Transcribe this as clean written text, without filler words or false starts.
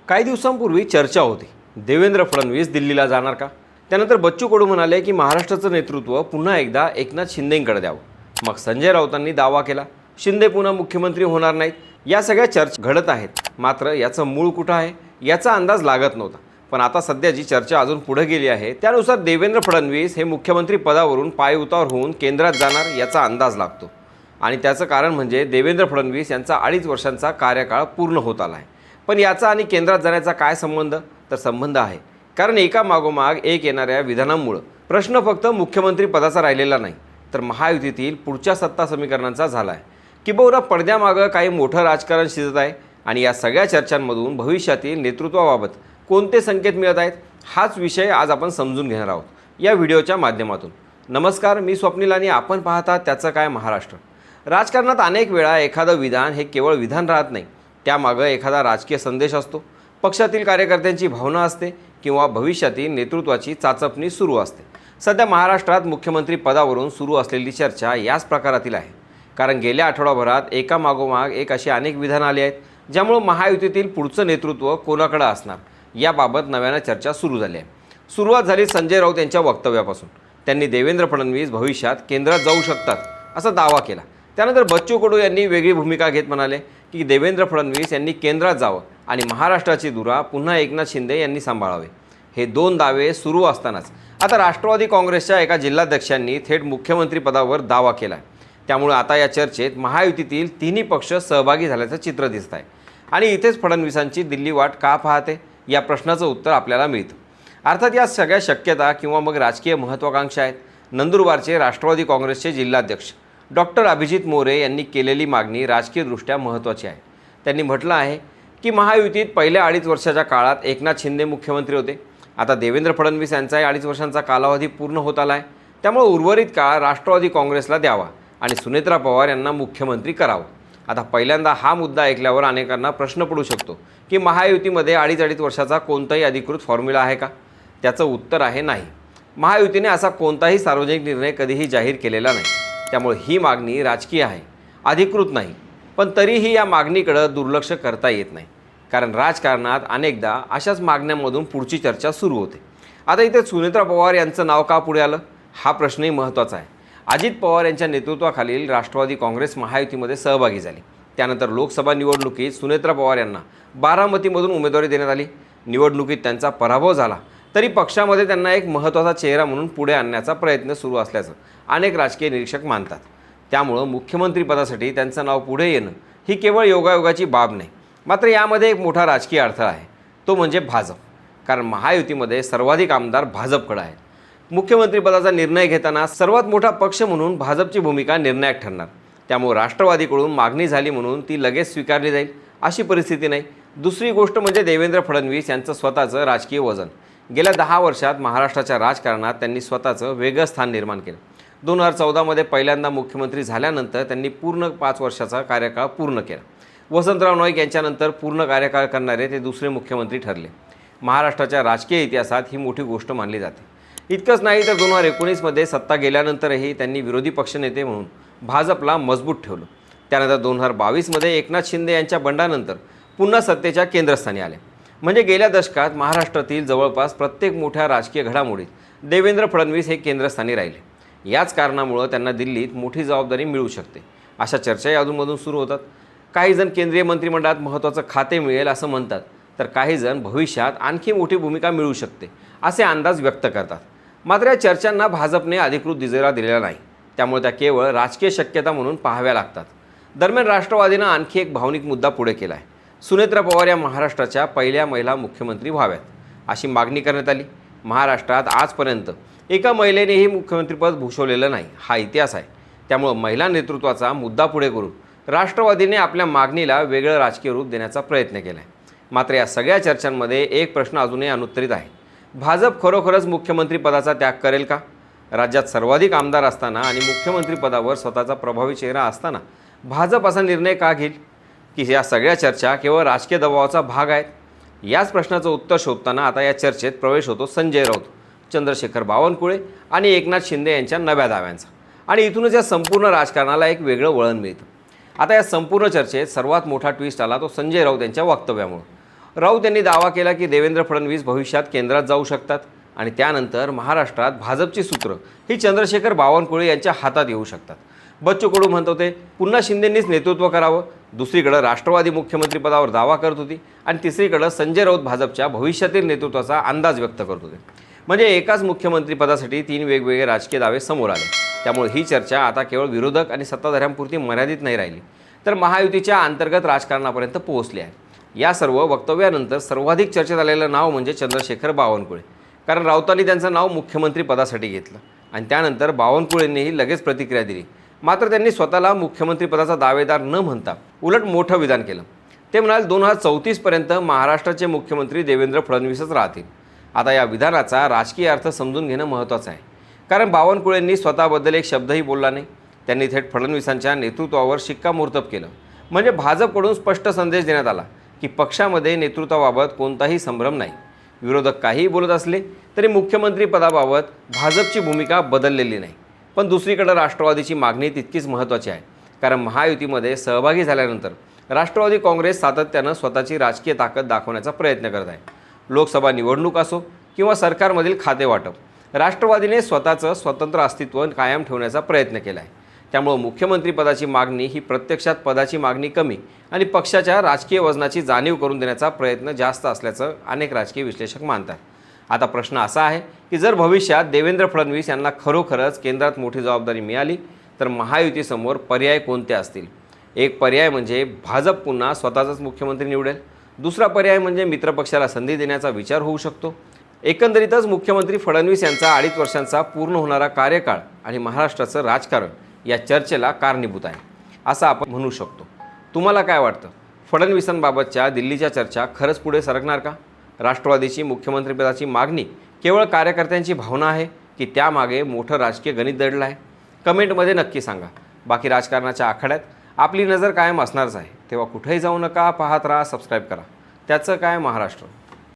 काही दिवसांपूर्वी चर्चा होती, देवेंद्र फडणवीस दिल्लीला जाणार का? त्यानंतर बच्चू कडू म्हणाले की महाराष्ट्राचं नेतृत्व पुन्हा एकदा एकनाथ शिंदेंकडे द्यावं. मग संजय राऊतांनी दावा केला शिंदे पुन्हा मुख्यमंत्री होणार नाहीत. या सगळ्या चर्चा घडत आहेत, मात्र याचं मूळ कुठं आहे याचा अंदाज लागत नव्हता. पण आता सध्या जी चर्चा अजून पुढे गेली आहे त्यानुसार देवेंद्र फडणवीस हे मुख्यमंत्री पदावरून पायउतार होऊन केंद्रात जाणार याचा अंदाज लागतो. आणि त्याचं कारण म्हणजे देवेंद्र फडणवीस यांचा 2.5 वर्षांचा कार्यकाळ पूर्ण होत आला आहे. पण याचा आणि केंद्रात जाण्याचा काय संबंध? तर संबंध आहे, कारण एका मागोमाग एक येणाऱ्या विधानांमुळे प्रश्न फक्त मुख्यमंत्री पदाचा राहिलेला नाही, तर महायुतीतील पुढच्या सत्ता समीकरणांचा झाला आहे. किंबहुना पडद्यामागं काही मोठं राजकारण शिजत आहे आणि या सगळ्या चर्चांमधून भविष्यातील नेतृत्वाबाबत कोणते संकेत मिळत आहेत हाच विषय आज आपण समजून घेणार आहोत या व्हिडिओच्या माध्यमातून. नमस्कार, मी स्वप्नील आणि आपण पाहता त्याचं काय महाराष्ट्र. राजकारणात अनेक वेळा एखादं विधान हे केवळ विधान राहत नाही, त्यामागं एखादा राजकीय संदेश असतो, पक्षातील कार्यकर्त्यांची भावना असते किंवा भविष्यातील नेतृत्वाची चाचपणी सुरू असते. सध्या महाराष्ट्रात मुख्यमंत्री पदावरून सुरू असलेली चर्चा याच प्रकारातील आहे. कारण गेल्या आठवडाभरात एका मागोमाग एक अशी अनेक विधानं आली आहेत ज्यामुळे महायुतीतील पुढचं नेतृत्व कोणाकडे असणार याबाबत नव्यानं चर्चा सुरू झाली आहे. सुरुवात झाली संजय राऊत यांच्या वक्तव्यापासून. त्यांनी देवेंद्र फडणवीस भविष्यात केंद्रात जाऊ शकतात असा दावा केला. त्यानंतर बच्चू कडू यांनी वेगळी भूमिका घेत म्हणाले की देवेंद्र फडणवीस यांनी केंद्रात जावं आणि महाराष्ट्राची धुरा पुन्हा एकनाथ शिंदे यांनी सांभाळावे. हे दोन दावे सुरू असतानाच आता राष्ट्रवादी काँग्रेसच्या एका जिल्हाध्यक्षांनी थेट मुख्यमंत्री पदावर दावा केला. त्यामुळे आता या चर्चेत महायुतीतील तिन्ही पक्ष सहभागी झाल्याचं चित्र दिसत आहे. आणि इथेच फडणवीसांची दिल्ली वाट का पाहते या प्रश्नाचं उत्तर आपल्याला मिळतं. अर्थात या सगळ्या शक्यता किंवा मग राजकीय महत्त्वाकांक्षा आहेत. नंदुरबारचे राष्ट्रवादी काँग्रेसचे जिल्हाध्यक्ष डॉक्टर अभिजित मोरे यांनी केलेली मागणी राजकीयदृष्ट्या महत्त्वाची आहे. त्यांनी म्हटलं आहे की महायुतीत पहिल्या 2.5 वर्षाच्या काळात एकनाथ शिंदे मुख्यमंत्री होते. आता देवेंद्र फडणवीस यांचाही 2.5 वर्षांचा कालावधी पूर्ण होत आला आहे. त्यामुळे उर्वरित काळ राष्ट्रवादी काँग्रेसला द्यावा आणि सुनेत्रा पवार यांना मुख्यमंत्री करावं. आता पहिल्यांदा हा मुद्दा ऐकल्यावर अनेकांना प्रश्न पडू शकतो की महायुतीमध्ये 2.5 वर्षाचा कोणताही अधिकृत फॉर्म्युला आहे का? त्याचं उत्तर आहे नाही. महायुतीने असा कोणताही सार्वजनिक निर्णय कधीही जाहीर केलेला नाही. त्यामुळे ही मागणी राजकीय आहे, अधिकृत नाही. पण तरीही या मागणीकडे दुर्लक्ष करता येत नाही, कारण राजकारणात अनेकदा अशाच मागण्यांमधून पुढची चर्चा सुरू होते. आता इथे सुनेत्रा पवार यांचं नाव का पुढे आलं हा प्रश्नही महत्त्वाचा आहे. अजित पवार यांच्या नेतृत्वाखालील राष्ट्रवादी काँग्रेस महायुतीमध्ये सहभागी झाली. त्यानंतर लोकसभा निवडणुकीत सुनेत्रा पवार यांना बारामतीमधून उमेदवारी देण्यात आली. निवडणुकीत त्यांचा पराभव झाला तरी पक्षामध्ये त्यांना एक महत्त्वाचा चेहरा म्हणून पुढे आणण्याचा प्रयत्न सुरू असल्याचं अनेक राजकीय निरीक्षक मानतात. त्यामुळं मुख्यमंत्रीपदासाठी त्यांचं नाव पुढे येणं ही केवळ योगायोगाची बाब नाही, मात्र यामध्ये एक मोठा राजकीय अडथळा आहे, तो म्हणजे भाजप. कारण महायुतीमध्ये सर्वाधिक आमदार भाजपकडे आहेत. मुख्यमंत्रीपदाचा निर्णय घेताना सर्वात मोठा पक्ष म्हणून भाजपची भूमिका निर्णायक ठरणार. त्यामुळे राष्ट्रवादीकडून मागणी झाली म्हणून ती लगेच स्वीकारली जाईल अशी परिस्थिती नाही. दुसरी गोष्ट म्हणजे देवेंद्र फडणवीस यांचं स्वतःचं राजकीय वजन. गेल्या 10 वर्षात महाराष्ट्राच्या राजकारणात त्यांनी स्वतःचं वेगळं स्थान निर्माण केलं. 2014मध्ये पहिल्यांदा मुख्यमंत्री झाल्यानंतर त्यांनी पूर्ण 5 वर्षाचा कार्यकाळ पूर्ण केला. वसंतराव नाईक यांच्यानंतर पूर्ण कार्यकाळ करणारे ते दुसरे मुख्यमंत्री ठरले. महाराष्ट्राच्या राजकीय इतिहासात ही मोठी गोष्ट मानली जाते. इतकंच नाही तर 2019मध्ये सत्ता गेल्यानंतरही त्यांनी विरोधी पक्षनेते म्हणून भाजपला मजबूत ठेवलं. त्यानंतर 2022मध्ये एकनाथ शिंदे यांच्या बंडानंतर पुन्हा सत्तेच्या केंद्रस्थानी आले. म्हणजे गेल्या दशकात महाराष्ट्रातील जवळपास प्रत्येक मोठ्या राजकीय घडामोडीत देवेंद्र फडणवीस हे केंद्रस्थानी राहिले. याच कारणामुळं त्यांना दिल्लीत मोठी जबाबदारी मिळू शकते अशा चर्चाही अधूनमधून सुरू होतात. काही जण केंद्रीय मंत्रिमंडळात महत्त्वाचं खाते मिळेल असं म्हणतात, तर काही जण भविष्यात आणखी मोठी भूमिका मिळू शकते असे अंदाज व्यक्त करतात. मात्र या चर्चांना भाजपने अधिकृत दुजोरा दिलेला नाही, त्यामुळे त्या केवळ राजकीय शक्यता म्हणून पाहाव्या लागतात. दरम्यान राष्ट्रवादीनं आणखी एक भावनिक मुद्दा पुढे केला आहे. सुनेत्रा पवार या महाराष्ट्राच्या पहिल्या महिला मुख्यमंत्री व्हाव्यात अशी मागणी करण्यात आली. महाराष्ट्रात आजपर्यंत एका महिलेनेही मुख्यमंत्रीपद भूषवलेलं नाही हा इतिहास आहे. त्यामुळं महिला नेतृत्वाचा मुद्दा पुढे करून राष्ट्रवादीने आपल्या मागणीला वेगळं राजकीय रूप देण्याचा प्रयत्न केला आहे. मात्र या सगळ्या चर्चांमध्ये एक प्रश्न अजूनही अनुत्तरित आहे. भाजप खरोखरच मुख्यमंत्रीपदाचा त्याग करेल का? राज्यात सर्वाधिक आमदार असताना आणि मुख्यमंत्रीपदावर स्वतःचा प्रभावी चेहरा असताना भाजप असा निर्णय का घेईल की या सगळ्या चर्चा केवळ राजकीय दबावाचा भाग आहेत? याच प्रश्नाचं उत्तर शोधताना आता या चर्चेत प्रवेश होतो संजय राऊत, चंद्रशेखर बावनकुळे आणि एकनाथ शिंदे यांच्या नव्या दाव्यांचा. आणि इथूनच या संपूर्ण राजकारणाला एक वेगळं वळण मिळतं. आता या संपूर्ण चर्चेत सर्वात मोठा ट्विस्ट आला तो संजय राऊत यांच्या वक्तव्यामुळे. राऊत यांनी दावा केला की देवेंद्र फडणवीस भविष्यात केंद्रात जाऊ शकतात आणि त्यानंतर महाराष्ट्रात भाजपची सूत्र ही चंद्रशेखर बावनकुळे यांच्या हातात येऊ शकतात. बच्चू कडू म्हणत होते पुन्हा शिंदेंनीच नेतृत्व करावं, दुसरीकडे राष्ट्रवादी मुख्यमंत्रीपदावर दावा करत होती आणि तिसरीकडे संजय राऊत भाजपच्या भविष्यातील नेतृत्वाचा अंदाज व्यक्त करत होते. म्हणजे एकाच मुख्यमंत्रीपदासाठी 3 वेगवेगळे राजकीय दावे समोर आले. त्यामुळे ही चर्चा आता केवळ विरोधक आणि सत्ताधाऱ्यांपुरती मर्यादित नाही राहिली, तर महायुतीच्या अंतर्गत राजकारणापर्यंत पोहोचली आहे. या सर्व वक्तव्यानंतर सर्वाधिक चर्चेत आलेलं नाव म्हणजे चंद्रशेखर बावनकुळे. कारण राऊतांनी त्यांचं नाव मुख्यमंत्रीपदासाठी घेतलं आणि त्यानंतर बावनकुळेंनीही लगेच प्रतिक्रिया दिली. मात्र त्यांनी स्वतःला मुख्यमंत्रीपदाचा दावेदार न म्हणता उलट मोठं विधान केलं. ते म्हणाले 2034पर्यंत महाराष्ट्राचे मुख्यमंत्री देवेंद्र फडणवीसच राहतील. आता या विधानाचा राजकीय अर्थ समजून घेणं महत्त्वाचं आहे. कारण बावनकुळेंनी स्वतःबद्दल एक शब्दही बोलला नाही. त्यांनी थेट फडणवीसांच्या नेतृत्वावर शिक्कामोर्तब केलं. म्हणजे भाजपकडून स्पष्ट संदेश देण्यात आला की पक्षामध्ये नेतृत्वाबाबत कोणताही संभ्रम नाही. विरोधक काहीही बोलत असले तरी मुख्यमंत्रीपदाबाबत भाजपची भूमिका बदललेली नाही. पण दुसरीकडे राष्ट्रवादीची मागणी तितकीच महत्त्वाची आहे. कारण महायुतीमध्ये सहभागी झाल्यानंतर राष्ट्रवादी काँग्रेस सातत्यानं स्वतःची राजकीय ताकद दाखवण्याचा प्रयत्न करत आहे. लोकसभा निवडणूक असो किंवा सरकारमधील खाते वाटप, राष्ट्रवादीने स्वतःचं स्वतंत्र अस्तित्व कायम ठेवण्याचा प्रयत्न केला आहे. त्यामुळे मुख्यमंत्रीपदाची मागणी ही प्रत्यक्षात पदाची मागणी कमी आणि पक्षाच्या राजकीय वजनाची जाणीव करून देण्याचा प्रयत्न जास्त असल्याचं अनेक राजकीय विश्लेषक मानतात. आता प्रश्न असा आहे की जर भविष्यात देवेंद्र फडणवीस यांना खरोखरच केंद्रात मोठी जबाबदारी मिळाली तर महायुतीसमोर पर्याय कोणते असतील? एक पर्याय म्हणजे भाजप पुन्हा स्वतःचाच मुख्यमंत्री निवडेल. दुसरा पर्याय म्हणजे मित्रपक्षाला संधी देण्याचा विचार होऊ शकतो. एकंदरीतच मुख्यमंत्री फडणवीस यांचा 2.5 वर्षांचा पूर्ण होणारा कार्यकाळ आणि महाराष्ट्राचं राजकारण या चर्चेला कारणीभूत आहे असं आपण म्हणू शकतो. तुम्हाला काय वाटतं? फडणवीसांबाबतच्या दिल्लीच्या चर्चा खरंच पुढे सरकणार का? राष्ट्रवादीची मुख्यमंत्रीपदाची मागणी केवळ कार्यकर्त्यांची भावना आहे की त्यामागे मोठं राजकीय गणित दडलं आहे? कमेंटमध्ये नक्की सांगा. बाकी राजकारणाच्या आखाड्यात आपली नजर कायम असणारच आहे. तेव्हा कुठेही जाऊ नका, पाहत राहा, सबस्क्राईब करा. त्याचं काय महाराष्ट्र.